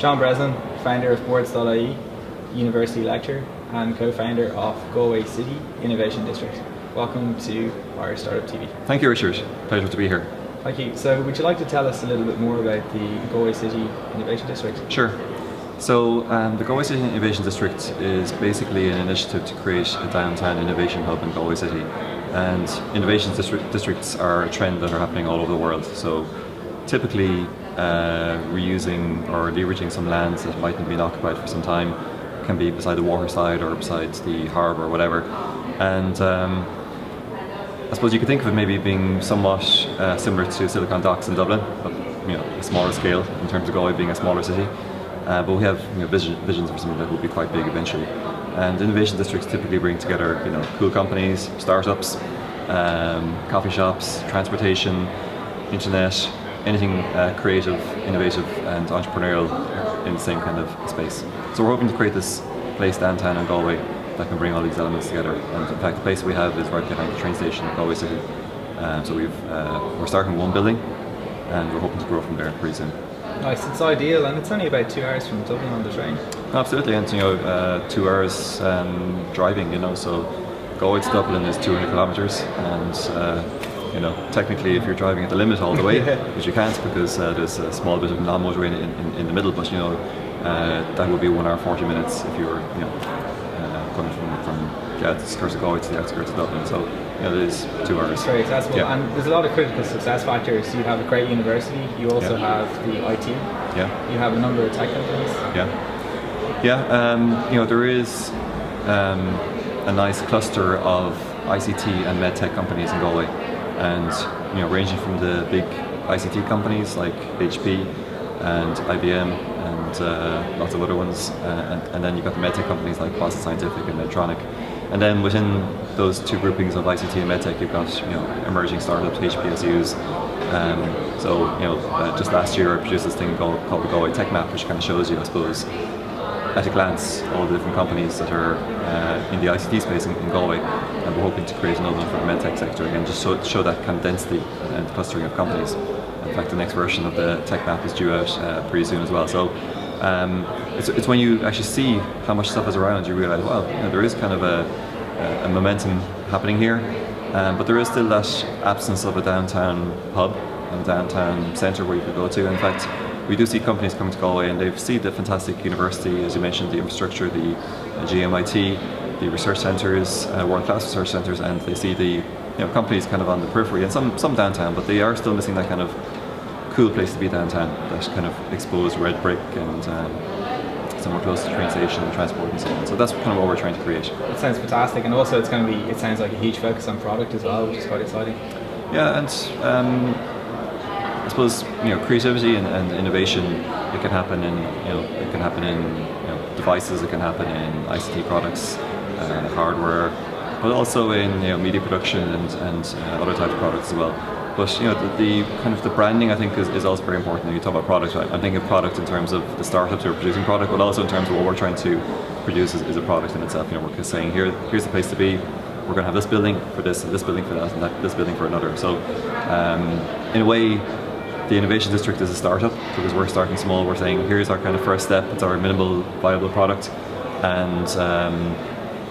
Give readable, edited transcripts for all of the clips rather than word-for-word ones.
John Breslin, founder of Boards.ie, university lecturer and co-founder of Galway City Innovation District. Welcome to our Startup TV. Thank you, Richard. Pleasure to be here. Thank you. So would you like to tell us a little bit more about the Galway City Innovation District? Sure. So the Galway City Innovation District is basically an initiative to create a downtown innovation hub in Galway City. And innovation districts are a trend that are happening all over the world. So typically reusing or leveraging some lands that might have been occupied for some time, can be beside the waterside or beside the harbour or whatever. And I suppose you could think of it maybe being somewhat similar to Silicon Docks in Dublin, but a smaller scale in terms of Galway being a smaller city. But we have visions for something that will be quite big eventually. And innovation districts typically bring together cool companies, startups, coffee shops, transportation, internet, anything creative, innovative and entrepreneurial in the same kind of space. So we're hoping to create this place downtown in Galway that can bring all these elements together. And in fact the place we have is right behind the train station in Galway City. So we're starting with one building and we're hoping to grow from there pretty soon. Nice, it's ideal, and it's only about 2 hours from Dublin on the train. Absolutely, and 2 hours driving. So Galway to Dublin is 200 kilometres, and technically, if you're driving at the limit all the way, which you can't because there's a small bit of non-motorway in the middle, but that would be 1 hour 40 minutes if you were coming from the outskirts of Galway to the outskirts of Dublin. So it is 2 hours. It's very accessible, yeah. And there's a lot of critical success factors. You have a great university. You also have the IT. Yeah. You have a number of tech companies. Yeah. There is a nice cluster of ICT and medtech companies in Galway, and ranging from the big ICT companies like HP and IBM and lots of other ones, and then you've got the medtech companies like Boston Scientific and Medtronic. And then within those two groupings of ICT and medtech, you've got emerging startups, HPSUs. Just last year I produced this thing called the Galway Tech Map, which kind of shows you, I suppose, at a glance, all the different companies that are in the ICT space in Galway. And we're hoping to create another one for the medtech sector again, just show that kind of density and clustering of companies. In fact, the next version of the Tech Map is due out pretty soon as well. So it's when you actually see how much stuff is around, you realise, wow, there is kind of a momentum happening here, but there is still that absence of a downtown hub and a downtown centre where you could go to. In fact, we do see companies coming to Galway and they see the fantastic university, as you mentioned, the infrastructure, the GMIT, the research centres, world-class research centres, and they see the companies kind of on the periphery and some downtown, but they are still missing that kind of cool place to be downtown, that kind of exposed red brick and somewhere close to the train station and transport and so on. So that's kind of what we're trying to create. It sounds fantastic, and also it sounds like a huge focus on product as well, which is quite exciting. Yeah, and I suppose creativity and innovation, it can happen in devices, it can happen in ICT products, hardware, but also in media production and other types of products as well. But the kind of the branding, I think, is also very important. When you talk about product, right? I'm thinking of product in terms of the startups who are producing product, but also in terms of what we're trying to produce is a product in itself. We're just saying here's the place to be. We're going to have this building for this, and this building for that, and this building for another. So in a way, the innovation district is a startup because we're starting small. We're saying here's our kind of first step. It's our minimal viable product, and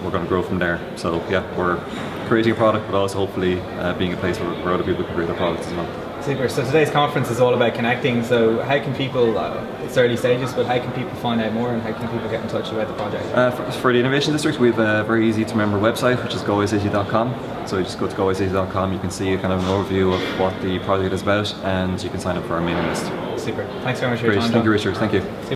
we're going to grow from there. So yeah, we're creating a product, but also hopefully being a place where other people can create their products as well. Super. So today's conference is all about connecting. So how can people, it's early stages, but how can people find out more and how can people get in touch about the project? For the Innovation District, we have a very easy to remember website, which is galwaycity.com. So you just go to galwaycity.com, you can see kind of an overview of what the project is about, and you can sign up for our mailing list. Super. Thanks very much for your time, Thank you, Richard. Thank you.